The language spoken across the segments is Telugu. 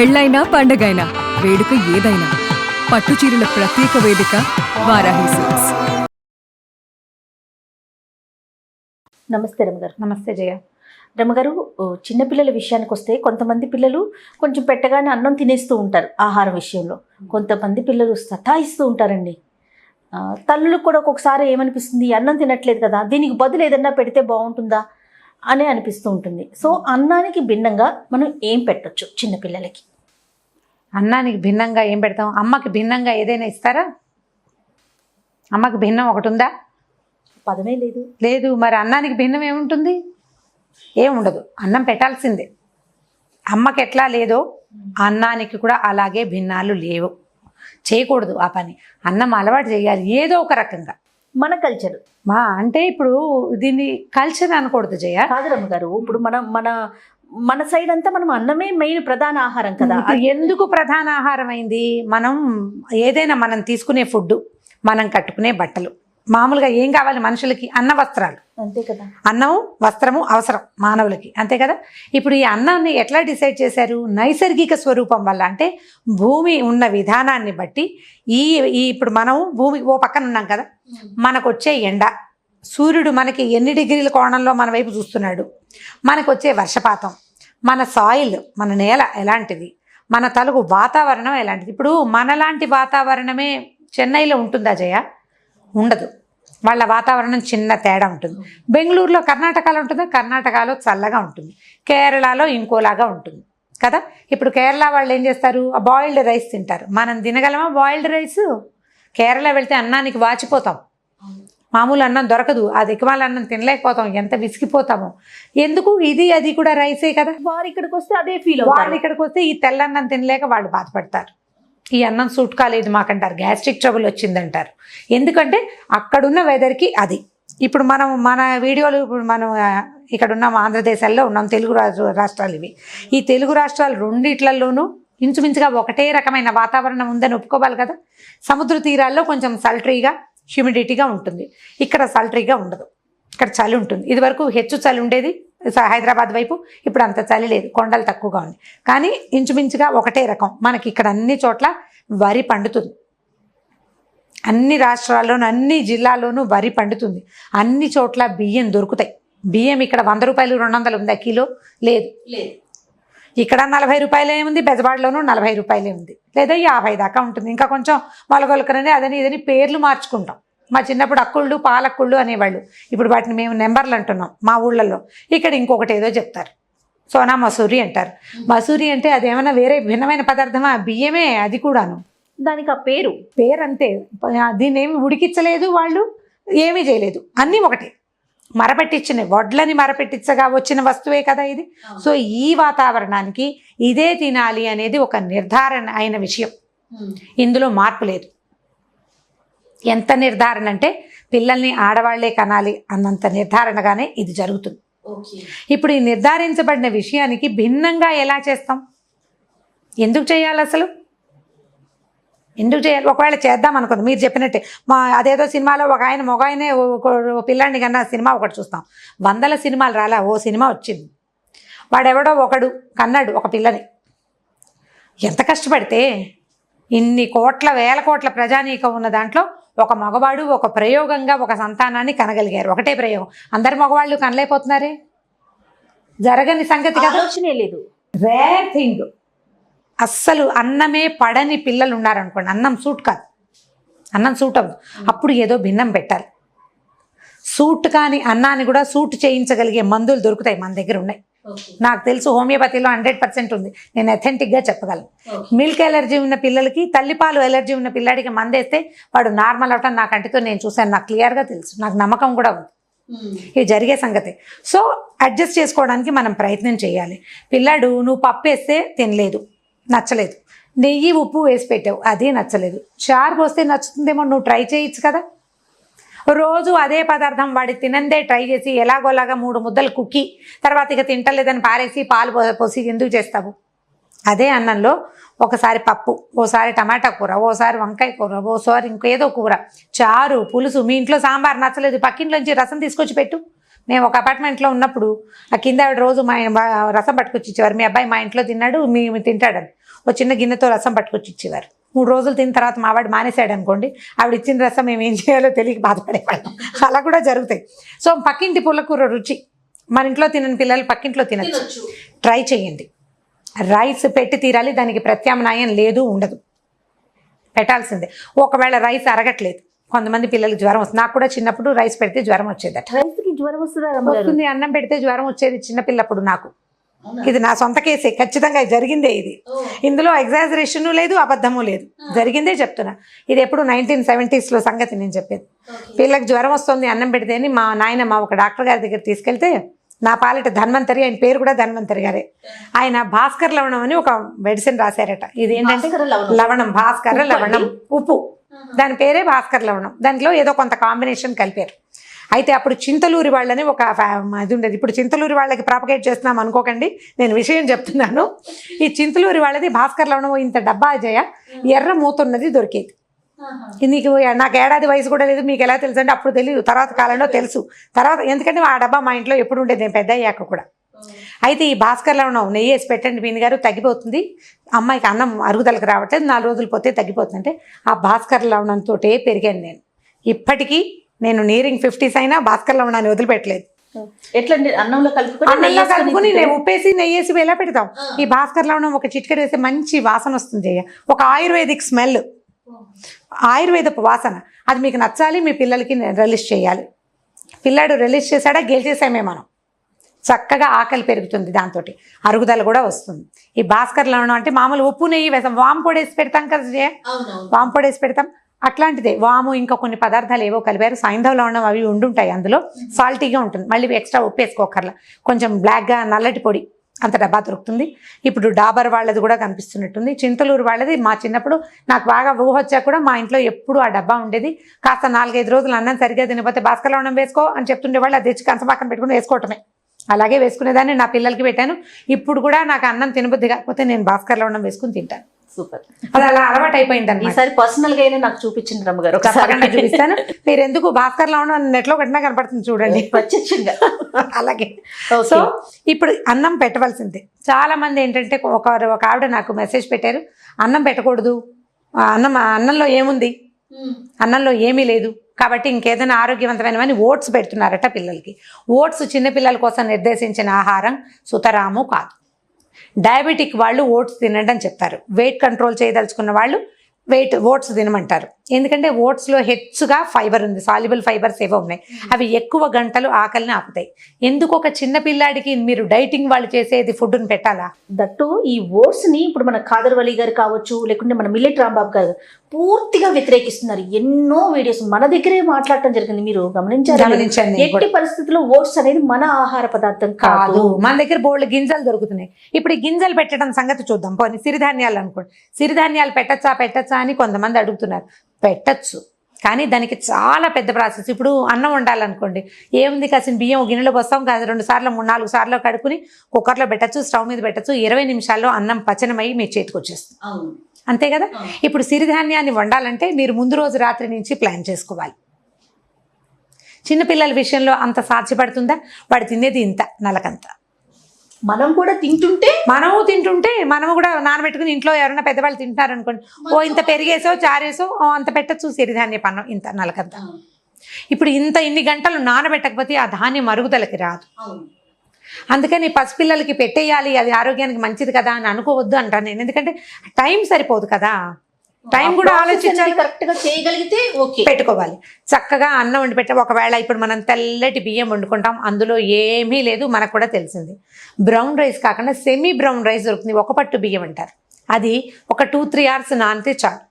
పెళ్ళైనా పండగైనా వేడుక ఏదైనా పట్టు చీరల ప్రత్యేక వేదిక వారాహి సిల్క్స్. నమస్తే రమగారు. నమస్తే జయ. రమగారు, చిన్నపిల్లల విషయానికి వస్తే కొంతమంది పిల్లలు కొంచెం పెట్టగానే అన్నం తినేస్తూ ఉంటారు ఆహారం విషయంలో. కొంతమంది పిల్లలు సతాయిస్తూ ఉంటారండి. తల్లులకు కూడా ఒక్కొక్కసారి ఏమనిపిస్తుంది, అన్నం తినట్లేదు కదా, దీనికి బదులు ఏదన్నా పెడితే బాగుంటుందా అని అనిపిస్తూ ఉంటుంది. సో అన్నానికి భిన్నంగా మనం ఏం పెట్టొచ్చు చిన్నపిల్లలకి? అన్నానికి భిన్నంగా ఏం పెడతాం? అమ్మకి భిన్నంగా ఏదైనా ఇస్తారా? అమ్మకి భిన్నం ఒకటి ఉందా? పదమే లేదు. లేదు. మరి అన్నానికి భిన్నం ఏముంటుంది? ఏముండదు. అన్నం పెట్టాల్సిందే. అమ్మకి ఎట్లా లేదో అన్నానికి కూడా అలాగే భిన్నాలు లేవు. చేయకూడదు ఆ పని. అన్నం అలవాటు చేయాలి ఏదో ఒక రకంగా. మన కల్చర్ అంటే ఇప్పుడు దీన్ని కల్చర్ అనకూడదు జయ. కాదు రమగారు, ఇప్పుడు మన సైడ్ అంతా మనం అన్నమే మెయిన్ ప్రధాన ఆహారం కదా. ఎందుకు ప్రధాన ఆహారం అయింది? ఏదైనా మనం తీసుకునే ఫుడ్, మనం కట్టుకునే బట్టలు, మామూలుగా ఏం కావాలి మనుషులకి? అన్న వస్త్రాలు. అంతే కదా. అన్నము వస్త్రము అవసరం మానవులకి, అంతే కదా. ఇప్పుడు ఈ అన్నాన్ని ఎట్లా డిసైడ్ చేశారు? నైసర్గిక స్వరూపం వల్ల. అంటే భూమి ఉన్న విధానాన్ని బట్టి ఇప్పుడు మనం భూమి ఓ పక్కన ఉన్నాం కదా, మనకు వచ్చే ఎండ, సూర్యుడు మనకి ఎన్ని డిగ్రీల కోణంలో మన వైపు చూస్తున్నాడు, మనకు వచ్చే వర్షపాతం, మన సాయిల్, మన నేల ఎలాంటిది, మన తలుగు వాతావరణం ఎలాంటిది. ఇప్పుడు మనలాంటి వాతావరణమే చెన్నైలో ఉంటుందా జయ? ఉండదు. వాళ్ళ వాతావరణం చిన్న తేడా ఉంటుంది. బెంగళూరులో, కర్ణాటకలో ఉంటుందా? కర్ణాటకలో చల్లగా ఉంటుంది, కేరళలో ఇంకోలాగా ఉంటుంది కదా. ఇప్పుడు కేరళ వాళ్ళు ఏం చేస్తారు? బాయిల్డ్ రైస్ తింటారు. మనం తినగలమా బాయిల్డ్ రైస్? కేరళ వెళ్తే అన్నానికి వాచిపోతాం. మామూలు అన్నం దొరకదు. ఆ దిక్కుమాల అన్నం తినలేకపోతాం, ఎంత విసిగిపోతాము. ఎందుకు? ఇది అది కూడా రైసే కదా. వారు ఇక్కడికి వస్తే అదే ఫీల్. వాళ్ళు ఇక్కడికి వస్తే ఈ తెల్లన్నం తినలేక వాళ్ళు బాధపడతారు. ఈ అన్నం సూట్ కాలేదు మాకంటారు, గ్యాస్ట్రిక్ ట్రబుల్ వచ్చిందంటారు. ఎందుకంటే అక్కడున్న వెదర్కి అది. ఇప్పుడు మన వీడియోలు, ఇప్పుడు మనం ఇక్కడ ఉన్నాం, ఆంధ్రదేశాల్లో ఉన్నాం, తెలుగు రాష్ట్రాలు ఇవి. ఈ తెలుగు రాష్ట్రాలు రెండిట్లలోనూ ఇంచుమించుగా ఒకటే రకమైన వాతావరణం ఉందని ఒప్పుకోవాలి కదా. సముద్ర తీరాల్లో కొంచెం సల్ట్రీగా, హ్యూమిడిటీగా ఉంటుంది. ఇక్కడ సల్ట్రీగా ఉండదు, ఇక్కడ చలి ఉంటుంది. ఇది వరకు హెచ్చు చలి ఉండేది హైదరాబాద్ వైపు, ఇప్పుడు అంత చలి లేదు, కొండలు తక్కువగా ఉంది. కానీ ఇంచుమించుగా ఒకటే రకం. మనకి ఇక్కడ అన్ని చోట్ల వరి పండుతుంది, అన్ని రాష్ట్రాల్లోనూ అన్ని జిల్లాల్లోనూ వరి పండుతుంది. అన్ని చోట్ల బియ్యం దొరుకుతాయి. బియ్యం ఇక్కడ 100 రూపాయలు 200 ఉందా కిలో? లేదు. ఇక్కడ 40 రూపాయలే ఉంది, బెజవాడలోనూ 40 రూపాయలే ఉంది, లేదా 50 దాకా ఉంటుంది. ఇంకా కొంచెం మొలగొలకరని అదని ఇదని పేర్లు మార్చుకుంటాం. మా చిన్నప్పుడు అక్కుళ్ళు, పాలక్కుళ్ళు అనేవాళ్ళు. ఇప్పుడు వాటిని మేము నెంబర్లు అంటున్నాం మా ఊళ్ళల్లో. ఇక్కడ ఇంకొకటి ఏదో చెప్తారు, సోనా మసూరి అంటారు. మసూరి అంటే అదేమన్నా వేరే భిన్నమైన పదార్థమా? బియ్యమే అది కూడాను. దానికి ఆ పేరు అంతే. దీన్ని ఏమి ఉడికించలేదు వాళ్ళు, ఏమీ చేయలేదు, అన్నీ ఒకటే. మరపెట్టించిన వడ్లని మరపెట్టించగా వచ్చిన వస్తువే కదా ఇది. సో ఈ వాతావరణానికి ఇదే తినాలి అనేది ఒక నిర్ధారణ అయిన విషయం. ఇందులో మార్పు లేదు. ఎంత నిర్ధారణ అంటే పిల్లల్ని ఆడవాళ్లే కనాలి అన్నంత నిర్ధారణగానే ఇది జరుగుతుంది. ఇప్పుడు ఈ నిర్ధారించబడిన విషయానికి భిన్నంగా ఎలా చేస్తాం? ఎందుకు చేయాలి అసలు? ఎందుకు చేయాలి? ఒకవేళ చేద్దాం అనుకుంది మీరు చెప్పినట్టే, అదేదో సినిమాలో ఒక ఆయన మగాయనే పిల్లాడిని కన్నా సినిమా ఒకటి చూస్తాం. 100 సినిమాలు రాలా, ఓ సినిమా వచ్చింది. వాడెవడో ఒకడు కన్నాడు ఒక పిల్లని. ఎంత కష్టపడితే ఇన్ని కోట్ల వేల కోట్ల ప్రజానీకం ఉన్న దాంట్లో ఒక మగవాడు ఒక ప్రయోగంగా ఒక సంతానాన్ని కనగలిగారు. ఒకటే ప్రయోగం. అందరు మగవాళ్ళు కనలేకపోతున్నారే, జరగని సంగతి కదా. ఆలోచనే లేదు. Rare thing. అస్సలు అన్నమే పడని పిల్లలు ఉన్నారనుకోండి, అన్నం సూట్ కాదు, అన్నం సూట్ అవ్వదు. అప్పుడు ఏదో భిన్నం పెట్టాలి. సూట్ కాని అన్నాన్ని కూడా సూట్ చేయించగలిగే మందులు దొరుకుతాయి, మన దగ్గర ఉన్నాయి. నాకు తెలుసు హోమియోపతిలో 100% ఉంది, నేను అథెంటిక్గా చెప్పగలను. మిల్క్ ఎలర్జీ ఉన్న పిల్లలకి, తల్లిపాలు ఎలర్జీ ఉన్న పిల్లాడికి మందేస్తే వాడు నార్మల్ అవటం నా కంటితో నేను చూశాను, నాకు క్లియర్గా తెలుసు, నాకు నమ్మకం కూడా ఉంది. ఇది జరిగే సంగతి. సో అడ్జస్ట్ చేసుకోవడానికి మనం ప్రయత్నం చేయాలి. పిల్లాడు నువ్వు పప్పు వేస్తే తినలేదు, నచ్చలేదు, నెయ్యి ఉప్పు వేసి పెట్టావు, అది నచ్చలేదు, చారు పోస్తే నచ్చుతుందేమో, నువ్వు ట్రై చేయొచ్చు కదా. రోజు అదే పదార్థం వాడి తినందే ట్రై చేసి ఎలాగోలాగా 3 ముద్దలు కుక్కి తర్వాత ఇక తింటలేదని పారేసి పాలు పోసి ఎందుకు చేస్తావు? అదే అన్నంలో ఒకసారి పప్పు, ఓసారి టమాటా కూర, ఓసారి వంకాయ కూర, ఓసారి ఇంకేదో కూర, చారు, పులుసు. మీ ఇంట్లో సాంబార్ నచ్చలేదు, పక్కింట్లోంచి రసం తీసుకొచ్చి పెట్టు. మేము ఒక అపార్ట్మెంట్లో ఉన్నప్పుడు ఆ కింద ఆవిడ రోజు మా రసం పట్టుకొచ్చి ఇచ్చేవారు. మీ అబ్బాయి మా ఇంట్లో తిన్నాడు, మేము తింటాడని. ఒక చిన్న గిన్నెతో రసం పట్టుకొచ్చి ఇచ్చేవారు. 3 రోజులు తిన్న తర్వాత మా వాడు మానేశాడు అనుకోండి, ఆవిడ ఇచ్చిన రసం మేము ఏం చేయాలో తెలియక బాధపడేవాళ్ళం. అలా కూడా జరుగుతాయి. సో పక్కింటి పుల్లకూర రుచి మన ఇంట్లో తినని పిల్లలు పక్కింట్లో తినచ్చు. ట్రై చేయండి. రైస్ పెట్టి తీరాలి, దానికి ప్రత్యామ్నాయం లేదు, ఉండదు, పెట్టాల్సిందే. ఒకవేళ రైస్ అరగట్లేదు, కొంతమంది పిల్లలకి జ్వరం వస్తుంది. నాకు కూడా చిన్నప్పుడు రైస్ పెడితే జ్వరం వచ్చేదట. రైస్కి జ్వరం వస్తుంది, అన్నం పెడితే జ్వరం వచ్చేది చిన్నపిల్లప్పుడు నాకు. ఇది నా సొంత కేసే, ఖచ్చితంగా జరిగిందే ఇది. ఇందులో ఎగ్జాజరేషన్ లేదు, అబద్ధము లేదు, జరిగిందే చెప్తున్నా. ఇది ఎప్పుడు 1970s సంగతి నేను చెప్పేది. పిల్లకి జ్వరం వస్తుంది అన్నం పెడితే అని మా నాయనమ్మ ఒక డాక్టర్ గారి దగ్గర తీసుకెళ్తే, నా పాలిట ధన్వంతరి, ఆయన పేరు కూడా ధన్వంతరి గారే, ఆయన భాస్కర్ లవణం అని ఒక మెడిసిన్ రాశారట. ఇది ఏంటంటే లవణం, భాస్కర లవణం, ఉప్పు, దాని పేరే భాస్కర్ లవణం. దాంట్లో ఏదో కొంత కాంబినేషన్ కలిపారు. అయితే అప్పుడు చింతలూరి వాళ్ళని ఒక ఇది ఉండేది. ఇప్పుడు చింతలూరి వాళ్ళకి ప్రాపగేట్ చేస్తున్నాం అనుకోకండి, నేను విషయం చెప్తున్నాను. ఈ చింతలూరి వాళ్ళది భాస్కర్ లవణం ఇంత డబ్బా జయ ఎర్ర మూతున్నది దొరికేది. నీకు నాకు ఏడాది వయసు కూడా లేదు, మీకు ఎలా తెలుసు అంటే అప్పుడు తెలియదు, తర్వాత కాలంలో తెలుసు. తర్వాత ఎందుకంటే ఆ డబ్బా మా ఇంట్లో ఎప్పుడు ఉండేది, నేను పెద్ద అయ్యాక కూడా. అయితే ఈ భాస్కర్ లవణం నెయ్యి వేసి పెట్టండి బీని గారు, తగ్గిపోతుంది, అమ్మాయికి అన్నం అరుగుదలకు రావట్లేదు, 4 రోజులు పోతే తగ్గిపోతుంది అంటే ఆ భాస్కర్ లవణంతో పెరిగాను నేను. ఇప్పటికీ నేను నీరింగ్ 50s అయినా భాస్కర్ లవణాన్ని వదిలిపెట్టలేదు. ఎట్లా అన్నంలో కలుపుకొని ఉప్పేసి నెయ్యేసి ఎలా పెడతాం. ఈ భాస్కర్ లవణం ఒక చిటికెడు వేస్తే మంచి వాసన వస్తుంది, ఒక ఆయుర్వేదిక్ స్మెల్, ఆయుర్వేదపు వాసన. అది మీకు నచ్చాలి, మీ పిల్లలకి రిలీజ్ చేయాలి. పిల్లాడు రిలీజ్ చేశాడా గెలిచేసామే మనం. చక్కగా ఆకలి పెరుగుతుంది, దాంతో అరుగుదల కూడా వస్తుంది. ఈ భాస్కర్ లవణం అంటే మామూలు ఉప్పు నెయ్యి వేస్తాం, వాము పొడేసి పెడతాం కదా, వాము పొడేసి పెడతాం, అట్లాంటిదే. వాము ఇంకా కొన్ని పదార్థాలు ఏవో కలిపారు, సైంధవ లవణం అవి ఉండుంటాయి అందులో, సాల్టీగా ఉంటుంది. మళ్ళీ ఎక్స్ట్రా ఉప్పు వేసుకోకర్లా, కొంచెం బ్లాక్గా నల్లటి పొడి అంత డబ్బా దొరుకుతుంది. ఇప్పుడు డాబర్ వాళ్ళది కూడా కనిపిస్తున్నట్టుంది. చింతలూరు వాళ్ళది మా చిన్నప్పుడు నాకు బాగా ఊహ వచ్చా కూడా మా ఇంట్లో ఎప్పుడు ఆ డబ్బా ఉండేది. కాస్త 4-5 రోజులు అన్నం సరిగ్గా తినకపోతే భాస్కర్ లవణం వేసుకో అని చెప్తుండే వాళ్ళు, అది తెచ్చి కంచ పక్కన పెట్టుకుని వేసుకోవటమే. అలాగే వేసుకునేదాన్ని, నా పిల్లలకి పెట్టాను. ఇప్పుడు కూడా నాకు అన్నం తినబుద్ధి కాకపోతే నేను భాస్కర్ లవణం వేసుకుని తింటాను. సూపర్, అది అలా అలవాటు అయిపోయింది అన్నమాట. ఈసారి పర్సనల్ గా అయినా నాకు చూపించండి రమ్మగారు, తప్పకుండా చూపిస్తాను. మీరు ఎందుకు భాస్కర్ లవణం నెట్లో కట్టినా కనపడుతుంది చూడండి, ప్రత్యక్షంగా. అలాగే. సో ఇప్పుడు అన్నం పెట్టవలసిందే. చాలా మంది ఏంటంటే ఒక ఆవిడ నాకు మెసేజ్ పెట్టారు, అన్నం పెట్టకూడదు, అన్నంలో ఏముంది, అన్నంలో ఏమీ లేదు కాబట్టి ఇంకేదైనా ఆరోగ్యవంతమైనవని ఓట్స్ పెడుతున్నారట పిల్లలకి. ఓట్స్ చిన్నపిల్లల కోసం నిర్దేశించిన ఆహారం సుతరాము కాదు. డయాబెటిక్ వాళ్ళు ఓట్స్ తినండి అని చెప్తారు. వెయిట్ కంట్రోల్ చేయదలుచుకున్న వాళ్ళు ఓట్స్ తినమంటారు. ఎందుకంటే ఓట్స్లో హెచ్చుగా ఫైబర్ ఉంది, సాల్యుబుల్ ఫైబర్స్ ఏవో ఉన్నాయి, అవి ఎక్కువ గంటలు ఆకలిని ఆపుతాయి. ఎందుకు ఒక చిన్న పిల్లాడికి మీరు డైటింగ్ వాళ్ళు చేసేది ఫుడ్ని పెట్టాలా? దట్టు ఈ ఓట్స్ని ఇప్పుడు మన ఖాదర్ వలీ గారు కావచ్చు, లేకుంటే మన మిల్లెట్ రాంబాబు గారు పూర్తిగా వ్యతిరేకిస్తున్నారు. ఎన్నో వీడియోస్ మన దగ్గరే మాట్లాడటం జరిగింది, మీరు గమనించారు. ఎట్టి పరిస్థితుల్లో ఓట్స్ అనేది మన ఆహార పదార్థం కాదు. మన దగ్గర బోల్డ్ గింజలు దొరుకుతున్నాయి. ఇప్పుడు ఈ గింజలు పెట్టడం సంగతి చూద్దాం. పోనీ సిరిధాన్యాలు అనుకోండి, సిరిధాన్యాలు పెట్టచ్చా అని కొంతమంది అడుగుతున్నారు. పెట్టచ్చు, కానీ దానికి చాలా పెద్ద ప్రాసెస్. ఇప్పుడు అన్నం వండాలనుకోండి, ఏముంది, కాసిన బియ్యం గిన్నెలో పోస్తాం, కాదు 2 సార్లు 3-4 సార్లు కడుక్కుని కుక్కర్లో పెట్టచ్చు, స్టవ్ మీద పెట్టచ్చు, 20 నిమిషాల్లో అన్నం పచనమై మీ చేతికి వచ్చేస్తుంది, అంతే కదా. ఇప్పుడు సిరిధాన్యాన్ని వండాలంటే మీరు ముందు రోజు రాత్రి నుంచి ప్లాన్ చేసుకోవాలి. చిన్నపిల్లల విషయంలో అంత సాధ్యపడుతుందా? వాడు తినేది ఇంత నలకంత, మనం కూడా తింటుంటే మనము కూడా నానబెట్టుకుని ఇంట్లో ఎవరైనా పెద్దవాళ్ళు తింటారు అనుకోండి, ఓ ఇంత పెరిగేసో చారేసో అంత పెట్టచ్చు సిరిధాన్య పన్నం ఇంత నలకంత. ఇప్పుడు ఇన్ని గంటలు నానబెట్టకపోతే ఆ ధాన్యం అరుగుదలకి రాదు. అందుకని పసిపిల్లలకి పెట్టేయాలి, అది ఆరోగ్యానికి మంచిది కదా అని అనుకోవద్దు అంటాను నేను. ఎందుకంటే టైం సరిపోదు కదా, టైం కూడా ఆలోచించాలి, కరెక్ట్గా చేయగలిగితే ఓకే పెట్టుకోవాలి. చక్కగా అన్నం వండి పెట్టే, ఒకవేళ ఇప్పుడు మనం తెల్లటి బియ్యం వండుకుంటాం, అందులో ఏమీ లేదు, మనకు కూడా తెలిసింది. బ్రౌన్ రైస్ కాకుండా సెమీ బ్రౌన్ రైస్ దొరుకుతుంది, ఒక పట్టు బియ్యం అంటారు. అది ఒక 2-3 hours నానితే చాలు,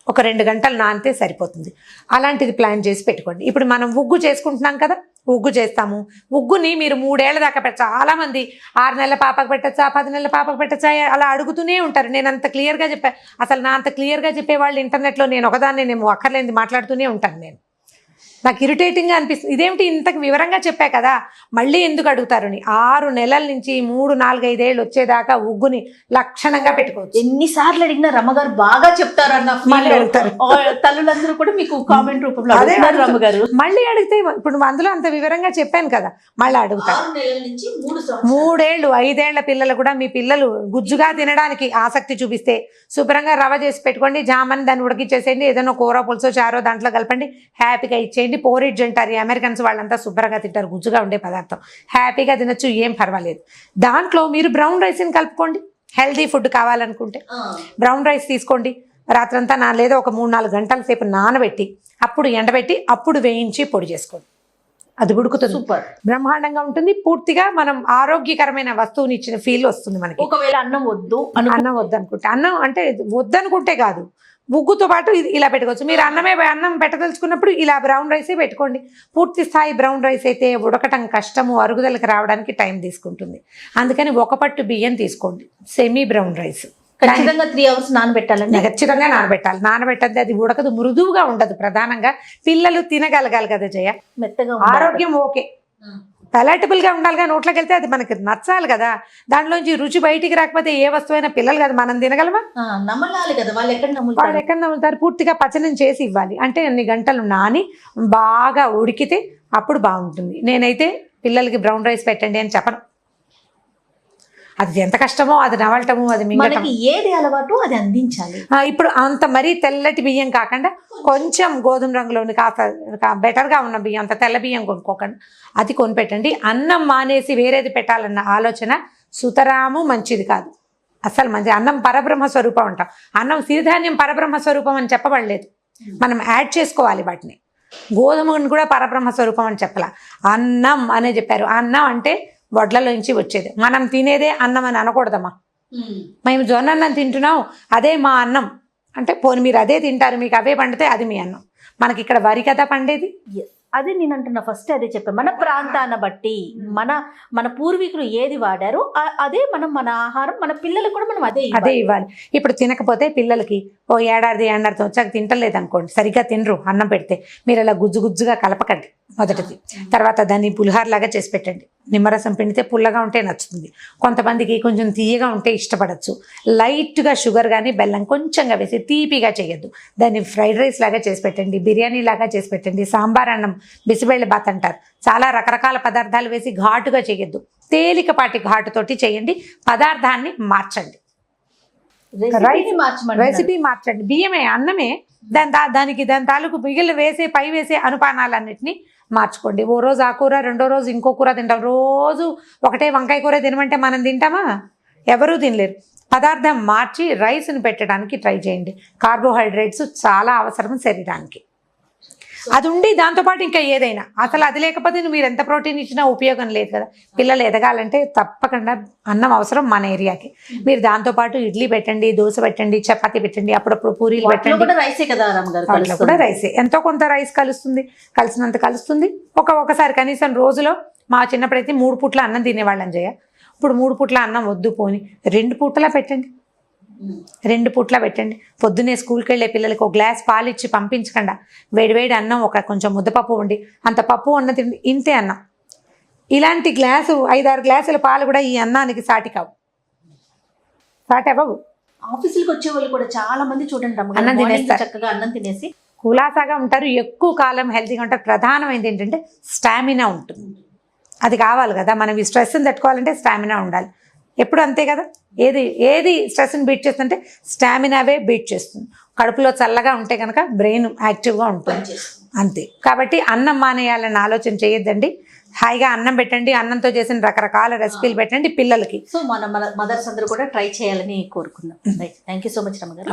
ఒక 2 గంటలు నానితే సరిపోతుంది. అలాంటిది ప్లాన్ చేసి పెట్టుకోండి. ఇప్పుడు మనం ఉగ్గు చేసుకుంటున్నాం కదా, ఉగ్గు చేస్తాము. ఉగ్గుని మీరు 3 ఏళ్ల దాకా చాలా మంది 6 నెలల పాపకు పెట్టచ్చా, 10 నెలల పాపకు పెట్టచ్చా అలా అడుగుతూనే ఉంటారు. నేను అంత క్లియర్గా చెప్పా, అసలు నా అంత క్లియర్గా చెప్పేవాళ్ళు ఇంటర్నెట్లో నేను ఒకదాన్ని, నేను అక్కర్లేనిది మాట్లాడుతూనే ఉంటాను. నేను నాకు ఇరిటేటింగ్గా అనిపిస్తుంది. ఇదేమిటి ఇంత వివరంగా చెప్పా కదా మళ్ళీ ఎందుకు అడుగుతారని. 6 నెలల నుంచి 3, 4, 5 ఏళ్ళు వచ్చేదాకా ఉగ్గుని లక్షణంగా పెట్టుకోవచ్చు. ఎన్నిసార్లు అడిగినా రమ్మగారు బాగా చెప్తారన్న మళ్ళీ అడుగుతారు. తల్లులందరూ కూడా మీకు కామెంట్ రూపంలో అదే అడుగుతారు రమ్మగారు. మళ్ళీ అడిగితే ఇప్పుడు అందులో అంత వివరంగా చెప్పాను కదా మళ్ళీ అడుగుతారు. 6 నెలల నుంచి 3 ఏళ్ళు 5 ఏళ్ల పిల్లలు కూడా మీ పిల్లలు గుజ్జుగా తినడానికి ఆసక్తి చూపిస్తే శుభ్రంగా రవ చేసి పెట్టుకోండి, జామని దాన్ని ఉడికిచ్చేసేయండి, ఏదైనా కూర పులుసో చారో దాంట్లో కలపండి, హ్యాపీగా ఇచ్చేయండి. పోరిడ్జ్ అంటారు, ఈ అమెరికన్స్ వాళ్ళంతా శుభ్రంగా తింటారు గుజ్జుగా ఉండే పదార్థం, హ్యాపీగా తినొచ్చు, ఏం పర్వాలేదు. దాంట్లో మీరు బ్రౌన్ రైస్ని కలుపుకోండి. హెల్దీ ఫుడ్ కావాలనుకుంటే బ్రౌన్ రైస్ తీసుకోండి, రాత్రంతా లేదా ఒక 3-4 గంటల సేపు నానబెట్టి అప్పుడు ఎండబెట్టి అప్పుడు వేయించి పొడి చేసుకోండి. అది ఉడుకుతుంది, సూపర్ బ్రహ్మాండంగా ఉంటుంది. పూర్తిగా మనం ఆరోగ్యకరమైన వస్తువుని ఇచ్చిన ఫీల్ వస్తుంది మనకి. ఒకవేళ అన్నం వద్దు అన్నం వద్దనుకుంటే, అన్నం అంటే వద్దనుకుంటే కాదు, ఉగ్గుతో పాటు ఇది ఇలా పెట్టుకోవచ్చు. మీరు అన్నం పెట్టదలుచుకున్నప్పుడు ఇలా బ్రౌన్ రైసే పెట్టుకోండి. పూర్తి స్థాయి బ్రౌన్ రైస్ అయితే ఉడకటం కష్టము, అరుగుదలకు రావడానికి టైం తీసుకుంటుంది. అందుకని ఒక పట్టు బియ్యం తీసుకోండి, సెమీ బ్రౌన్ రైస్. ఖచ్చితంగా 3 hours నానబెట్టాలండి. ఖచ్చితంగా నానబెట్టాలి. నానబెట్టద్ది అది ఉడకదు, మృదువుగా ఉండదు. ప్రధానంగా పిల్లలు తినగలగాలి కదా జయ. మెత్తగా ఆరోగ్యం ఓకే, పెలటబుల్గా ఉండాలి కానీ నోట్లోకి వెళ్తే అది మనకి నచ్చాలి కదా. దాంట్లోంచి రుచి బయటికి రాకపోతే ఏ వస్తువైనా పిల్లలు కదా మనం తినగలమా? నమ్మలాలి కదా, వాళ్ళు ఎక్కడ నమ్ముతారు. పూర్తిగా పచనం చేసి ఇవ్వాలి. అంటే అన్ని గంటలు నాని బాగా ఉడికితే అప్పుడు బాగుంటుంది. నేనైతే పిల్లలకి బ్రౌన్ రైస్ పెట్టండి అని చెప్పను. అది ఎంత కష్టమో అది నవలటము, అది మింగటం. ఏది అలవాటు అది అందించాలి. ఇప్పుడు అంత మరీ తెల్లటి బియ్యం కాకుండా కొంచెం గోధుమ రంగులోని కాస్త బెటర్గా ఉన్న బియ్యం, అంత తెల్ల బియ్యం కొనుక్కోకండి, అది కొనిపెట్టండి. అన్నం మానేసి వేరేది పెట్టాలన్న ఆలోచన సుతరాము మంచిది కాదు, అసలు మంచిది. అన్నం పరబ్రహ్మ స్వరూపం అంటాం. అన్నం సిరిధాన్యం పరబ్రహ్మ స్వరూపం అని చెప్పబడలేదు, మనం యాడ్ చేసుకోవాలి వాటిని. గోధుమని కూడా పరబ్రహ్మ స్వరూపం అని చెప్పాల, అన్నం అనే చెప్పారు. అన్నం అంటే వడ్లలోంచి వచ్చేది, మనం తినేదే అన్నం అని అనకూడదమ్మా. మేము జొన్న అన్నం తింటున్నాం, అదే మా అన్నం అంటే పోనీ మీరు అదే తింటారు, మీకు అవే పండితే అది మీ అన్నం. మనకి ఇక్కడ వరి కదా పండేది. అదే నేను అంటున్నా, ఫస్ట్ అదే చెప్పాను. మన ప్రాంతాన్ని బట్టి మన పూర్వీకులు ఏది వాడారో అదే మన ఆహారం, మన పిల్లలకు కూడా మనం అదే ఇవ్వాలి. ఇప్పుడు తినకపోతే పిల్లలకి ఓ ఏడాది ఏడాదితో వచ్చాక తింటలేదు అనుకోండి, సరిగ్గా తినరు అన్నం పెడితే, మీరు అలా గుజ్జుగా కలపకండి మొదటిది. తర్వాత దాన్ని పులిహారలాగా చేసి పెట్టండి. నిమ్మరసం పిండితే పుల్లగా ఉంటే నచ్చుతుంది, కొంతమందికి కొంచెం తీయగా ఉంటే ఇష్టపడచ్చు. లైట్గా షుగర్ కానీ బెల్లం కొంచెంగా వేసి తీపిగా చేయొద్దు. దాన్ని ఫ్రైడ్ రైస్ లాగా చేసి పెట్టండి, బిర్యానీ లాగా చేసి పెట్టండి, సాంబార్ అన్నం, బిసిబేళ్ళ బాత్ అంటారు. చాలా రకరకాల పదార్థాలు వేసి ఘాటుగా చేయొద్దు, తేలికపాటి ఘాటుతోటి చేయండి. పదార్థాన్ని మార్చండి, రెసిపీ మార్చండి. బియ్యమే అన్నమే, దాని తాలూకు మిగిలిన పై వేసే అనుపానాలన్నింటినీ మార్చుకోండి. ఓ రోజు ఆ కూర, రెండో రోజు ఇంకో కూర తింటాం. రోజు ఒకటే వంకాయ కూర తినమంటే మనం తింటామా? ఎవరూ తినలేరు. పదార్థం మార్చి రైస్ని పెట్టడానికి ట్రై చేయండి. కార్బోహైడ్రేట్స్ చాలా అవసరం శరీరానికి. అది ఉండి దాంతోపాటు ఇంకా ఏదైనా, అసలు అది లేకపోతే మీరు ఎంత ప్రోటీన్ ఇచ్చినా ఉపయోగం లేదు కదా. పిల్లలు ఎదగాలంటే తప్పకుండా అన్నం అవసరం మన ఏరియాకి. మీరు దాంతోపాటు ఇడ్లీ పెట్టండి, దోశ పెట్టండి, చపాతీ పెట్టండి, అప్పుడప్పుడు పూరీలు పెట్టండి. వాటిలో కూడా రైసే, ఎంతో కొంత రైస్ కలుస్తుంది, కలిసినంత కలుస్తుంది. ఒకసారి కనీసం రోజులో, మా చిన్నప్పుడైతే 3 పూట్ల అన్నం తినేవాళ్ళం జయ. ఇప్పుడు 3 పూట్ల అన్నం వద్దు, పోని 2 పూట్ల పెట్టండి. 2 పూట్ల పెట్టండి. పొద్దున్నే స్కూల్కి వెళ్ళే పిల్లలకి ఒక గ్లాస్ పాలు ఇచ్చి పంపించకుండా వేడివేడి అన్నం, కొంచెం ముద్దపప్పు వండి, అంత పప్పు అన్నం తిండి, ఇంతే అన్నం. ఇలాంటి 5-6 గ్లాసుల పాలు కూడా ఈ అన్నానికి సాటి అవ్వవు. ఆఫీసులకు వచ్చే వాళ్ళు కూడా చాలా మంది చూడండి అన్నం తినేస్తారు, చక్కగా అన్నం తినేసి కులాసాగా ఉంటారు, ఎక్కువ కాలం హెల్తీగా ఉంటారు. ప్రధానమైనది ఏంటంటే స్టామినా ఉంటుంది, అది కావాలి కదా. మనం ఈ స్ట్రెస్ని తట్టుకోవాలంటే స్టామినా ఉండాలి. ఎప్పుడు అంతే కదా, ఏది స్ట్రెస్ని బీట్ చేస్తుంటే స్టామినావే బీట్ చేస్తుంది. కడుపులో చల్లగా ఉంటే కనుక బ్రెయిన్ యాక్టివ్గా ఉంటుంది, అంతే. కాబట్టి అన్నం మానేయాలని ఆలోచన చేయొద్దండి. హాయిగా అన్నం పెట్టండి, అన్నంతో చేసిన రకరకాల రెసిపీలు పెట్టండి పిల్లలకి. సో మన మదర్స్ అందరూ కూడా ట్రై చేయాలని కోరుకున్నాం. థ్యాంక్ యూ సో మచ్ రమ్మ గారు.